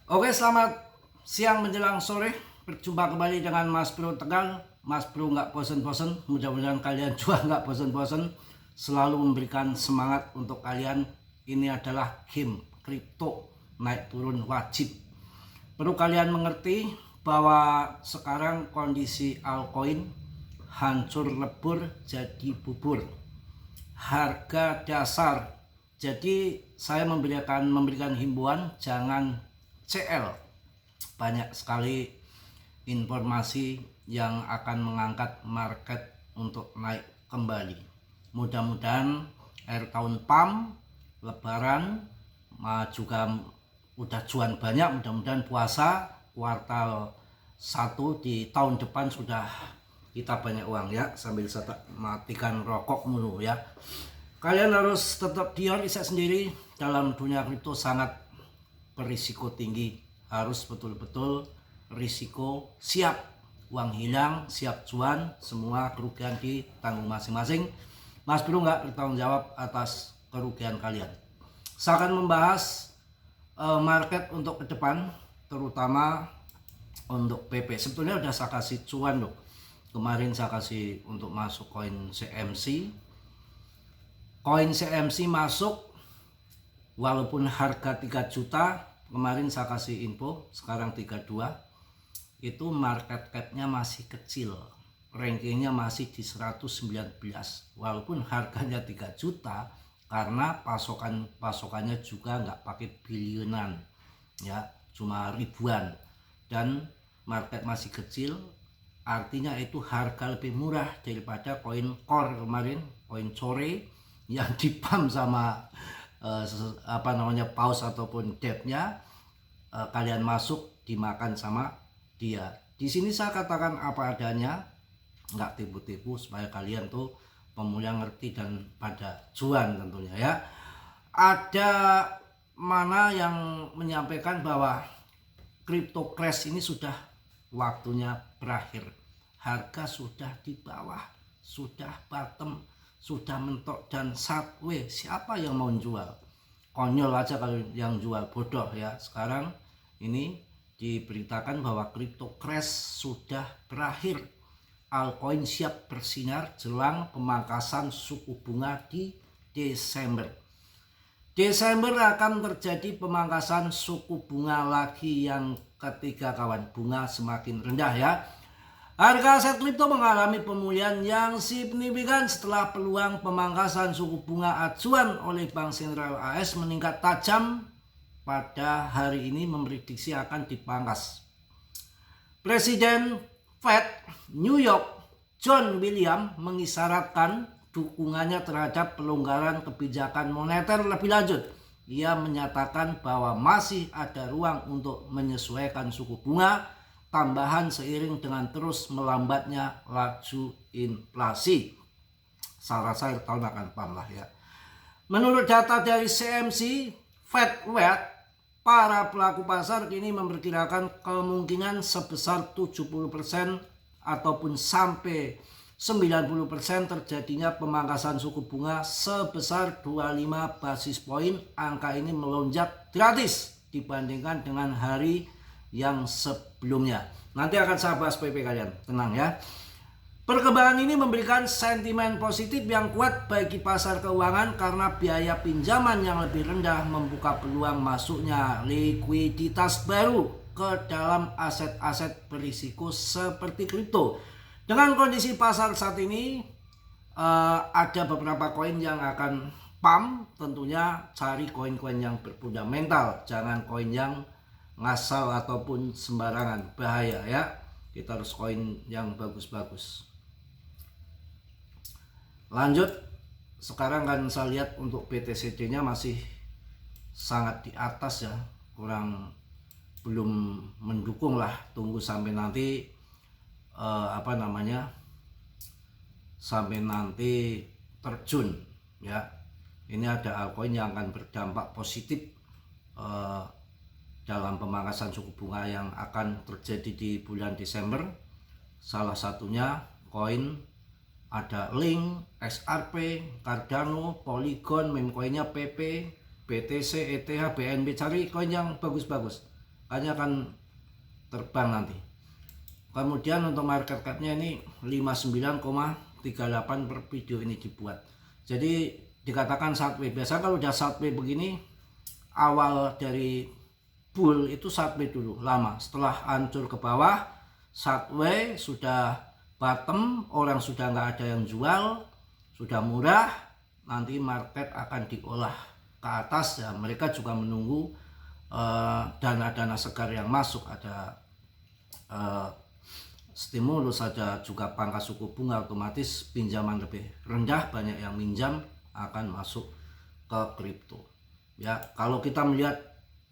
Oke, selamat siang menjelang sore. Berjumpa kembali dengan Mas Bro Tegal. Mas Bro nggak bosen-bosen. Mudah-mudahan kalian juga nggak bosen-bosen. Selalu memberikan semangat untuk kalian. Ini adalah game kripto naik turun wajib. Perlu kalian mengerti bahwa sekarang kondisi altcoin hancur lebur jadi bubur. Harga dasar. Jadi saya memberikan himbauan jangan CL. Banyak sekali informasi yang akan mengangkat market untuk naik kembali. Mudah-mudahan akhir tahun PAM, Lebaran juga udah cuan banyak. Mudah-mudahan puasa kuartal 1 di tahun depan sudah kita banyak uang ya, sambil saya matikan rokok mulu ya. Kalian harus tetap riset sendiri. Dalam dunia kripto sangat berisiko tinggi, harus betul-betul risiko siap, uang hilang siap cuan, semua kerugian ditanggung masing-masing. Mas Bro nggak bertanggung jawab atas kerugian kalian. Saya akan membahas market untuk ke depan, terutama untuk PP. Sebetulnya udah saya kasih cuan loh, kemarin saya kasih untuk masuk koin CMC masuk. Walaupun harga 3 juta, kemarin saya kasih info, sekarang 32, itu market capnya masih kecil, rankingnya masih di 119, walaupun harganya 3 juta, karena pasokannya juga nggak pakai bilionan ya, cuma ribuan, dan market masih kecil, artinya itu harga lebih murah daripada koin core kemarin, koin core yang dipam sama paus ataupun depnya. Kalian masuk dimakan sama dia. Di sini saya katakan apa adanya, nggak tipu-tipu, supaya kalian tuh pemula ngerti dan pada cuan tentunya ya. Ada mana yang menyampaikan bahwa crypto crash ini sudah waktunya berakhir, harga sudah di bawah, sudah bottom, sudah mentok dan sideways. Siapa yang mau jual? Konyol aja kalau yang jual, bodoh ya. Sekarang ini diberitakan bahwa crypto crash sudah berakhir. Altcoin siap bersinar jelang pemangkasan suku bunga di Desember. Desember akan terjadi pemangkasan suku bunga lagi yang ketiga kawan. Bunga semakin rendah ya. Harga aset kripto mengalami pemulihan yang signifikan setelah peluang pemangkasan suku bunga acuan oleh Bank Sentral AS meningkat tajam. Pada hari ini memprediksi akan dipangkas. Presiden Fed New York John William mengisyaratkan dukungannya terhadap pelonggaran kebijakan moneter lebih lanjut. Ia menyatakan bahwa masih ada ruang untuk menyesuaikan suku bunga tambahan seiring dengan terus melambatnya laju inflasi. Saya rasa tahun akan paham lah ya. Menurut data dari CMC FedWatch, para pelaku pasar kini memperkirakan kemungkinan sebesar 70% ataupun sampai 90% terjadinya pemangkasan suku bunga sebesar 25 basis poin. Angka ini melonjak gratis dibandingkan dengan hari yang sebelumnya. Nanti akan saya bahas PP kalian, tenang ya. Perkembangan ini memberikan sentimen positif yang kuat bagi pasar keuangan karena biaya pinjaman yang lebih rendah membuka peluang masuknya likuiditas baru ke dalam aset-aset berisiko seperti kripto. Dengan kondisi pasar saat ini, ada beberapa koin yang akan pump. Tentunya cari koin-koin yang berfundamental, jangan koin yang ngasal ataupun sembarangan, bahaya ya. Kita harus koin yang bagus-bagus. Lanjut, sekarang kan saya lihat untuk BTCD nya masih sangat di atas ya, belum mendukung lah. Tunggu sampai nanti sampai nanti terjun ya. Ini ada altcoin yang akan berdampak positif dalam pemangkasan suku bunga yang akan terjadi di bulan Desember. Salah satunya koin ada Link, XRP, Cardano, Polygon, meme koinnya PP, BTC, ETH, BNB. Cari koin yang bagus-bagus. hanya akan terbang nanti. Kemudian untuk market capnya ini 59,38 per video ini dibuat. Jadi dikatakan sideways. Biasa kalau udah sideways begini, awal dari bull itu sideways dulu lama. Setelah hancur ke bawah, sideways sudah bottom, orang sudah nggak ada yang jual, sudah murah, nanti market akan diolah ke atas ya. Mereka juga menunggu dana-dana segar yang masuk, ada stimulus saja, juga pangkas suku bunga, otomatis pinjaman lebih rendah, banyak yang minjam akan masuk ke kripto. Ya, kalau kita melihat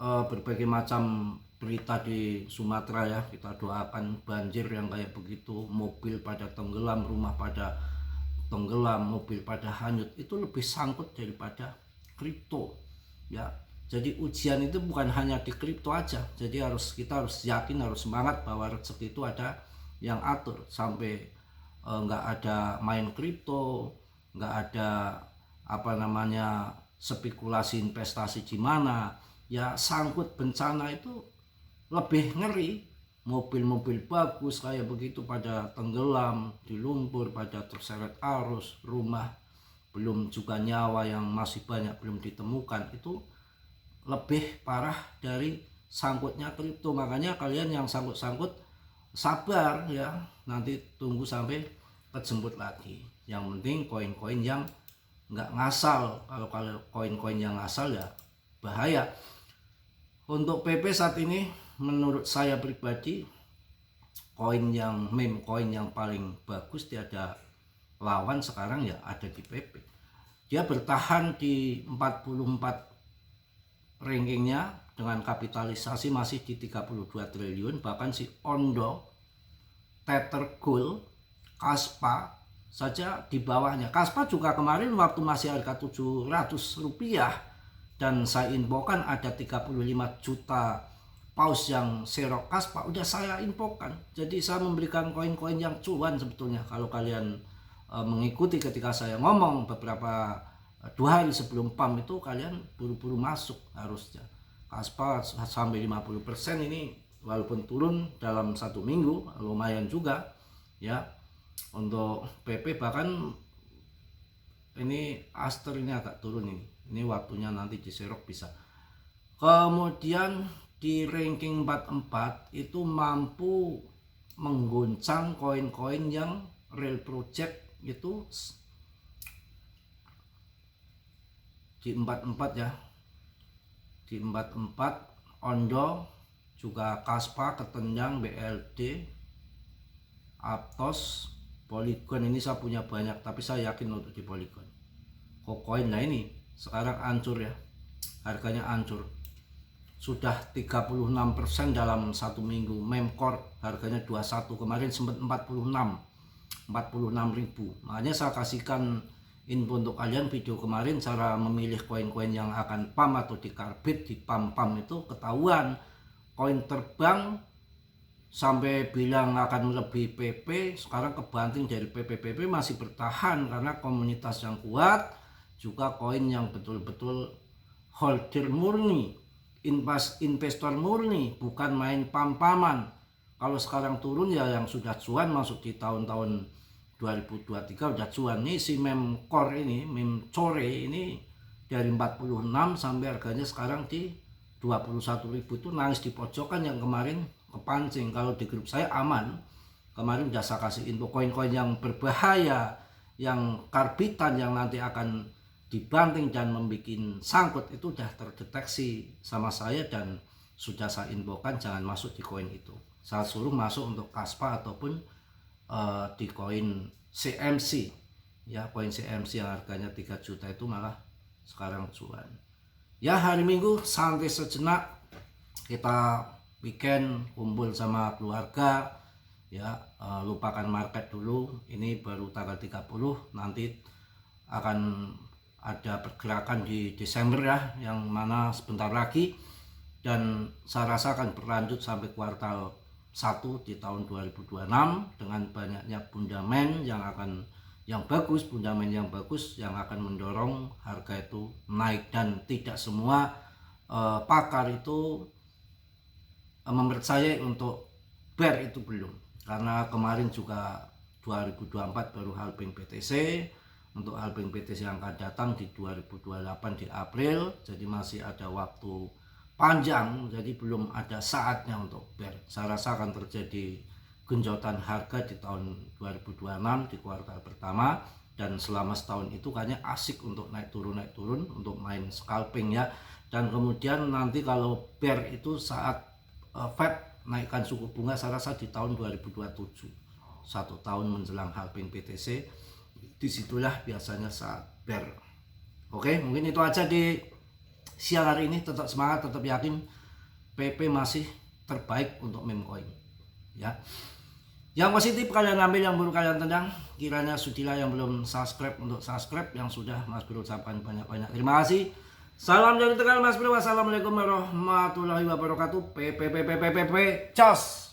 berbagai macam berita di Sumatera ya, kita doakan banjir yang kayak begitu, mobil pada tenggelam, rumah pada tenggelam, mobil pada hanyut, itu lebih sangkut daripada kripto ya. Jadi ujian itu bukan hanya di kripto aja. Jadi kita harus yakin, harus semangat bahwa rezeki itu ada yang atur. Sampai nggak ada main kripto, nggak ada spekulasi investasi di mana ya, sangkut bencana itu lebih ngeri. Mobil-mobil bagus kayak begitu pada tenggelam di lumpur, pada terseret arus, rumah belum juga nyawa yang masih banyak belum ditemukan, itu lebih parah dari sangkutnya kripto. Makanya kalian yang sangkut-sangkut sabar ya, nanti tunggu sampai kejemput lagi. Yang penting koin-koin yang nggak ngasal. Kalau koin-koin yang ngasal ya bahaya. Untuk PP saat ini menurut saya pribadi, meme koin yang paling bagus, tiada lawan sekarang ya ada di PP. Dia bertahan di 44 rankingnya dengan kapitalisasi masih di 32 triliun. Bahkan si Ondo, Tether Gold, Kaspa saja di bawahnya. Kaspa juga kemarin waktu masih harga 700 rupiah dan saya infokan ada 35 juta paus yang serok Kaspa, udah saya infokan. Jadi saya memberikan koin-koin yang cuan sebetulnya. Kalau kalian mengikuti ketika saya ngomong beberapa 2 hari sebelum PAM itu, kalian buru-buru masuk harusnya. Kaspa sampai 50% ini, walaupun turun dalam 1 minggu lumayan juga ya. Untuk PP bahkan ini Aster ini agak turun ini waktunya nanti diserok bisa. Kemudian di ranking 44 itu mampu mengguncang koin-koin yang real project itu di 44 ya. Di 44 Ondo, juga Kaspa, Ketenjang, BLD, Aptos, Polygon ini saya punya banyak, tapi saya yakin untuk di Polygon. Kokoin nah ini sekarang hancur ya, harganya hancur, sudah 36% dalam 1 minggu. Memcore harganya 21, kemarin sempat 46 ribu. Makanya saya kasihkan info untuk kalian video kemarin, cara memilih koin-koin yang akan PAM atau di karbit. Di PAM itu ketahuan koin terbang sampai bilang akan lebih PP, sekarang kebanting dari PP masih bertahan karena komunitas yang kuat, juga koin yang betul-betul holder murni, investor murni, bukan main pam-paman. Kalau sekarang turun ya yang sudah cuan masuk di tahun-tahun 2023 udah cuan. Nih si meme core ini, meme core ini dari 46 sampai harganya sekarang di 21.000, itu nangis di pojokan yang kemarin kepancing. Kalau di grup saya aman, kemarin udah saya kasih info koin-koin yang berbahaya, yang karbitan yang nanti akan dibanting dan membuat sangkut, itu udah terdeteksi sama saya dan sudah saya infokan jangan masuk di koin itu. Saya suruh masuk untuk Kaspa ataupun di koin CMC ya, koin CMC yang harganya 3 juta itu malah sekarang cuan ya. Hari Minggu santai sejenak, kita weekend kumpul sama keluarga ya, lupakan market dulu. Ini baru tanggal 30, nanti akan ada pergerakan di Desember ya, yang mana sebentar lagi, dan saya rasa akan berlanjut sampai kuartal 1 di tahun 2026 dengan banyaknya fundament yang bagus, yang akan mendorong harga itu naik. Dan tidak semua pakar itu mempercayai untuk BER itu belum, karena kemarin juga 2024 baru halving BTC. Untuk halving BTC yang akan datang di 2028 di April, jadi masih ada waktu panjang, jadi belum ada saatnya untuk BER. Saya rasa akan terjadi genjotan harga di tahun 2026 di kuartal pertama, dan selama setahun itu kayaknya asik untuk naik turun untuk main scalping ya. Dan kemudian nanti kalau BER itu saat Fed naikkan suku bunga, saya rasa di tahun 2027, 1 tahun menjelang halving BTC, disitulah biasanya saat BER. Oke, mungkin itu aja di siang hari ini. Tetap semangat, tetap yakin PP masih terbaik untuk meme coin ya. Yang positif kalian ambil, yang buruk kalian tendang. Kiranya sudilah yang belum subscribe untuk subscribe, yang sudah Mas Bro ucapkan banyak-banyak terima kasih. Salam dari Tegal Mas Bro. Wassalamualaikum warahmatullahi wabarakatuh. PP. Cos.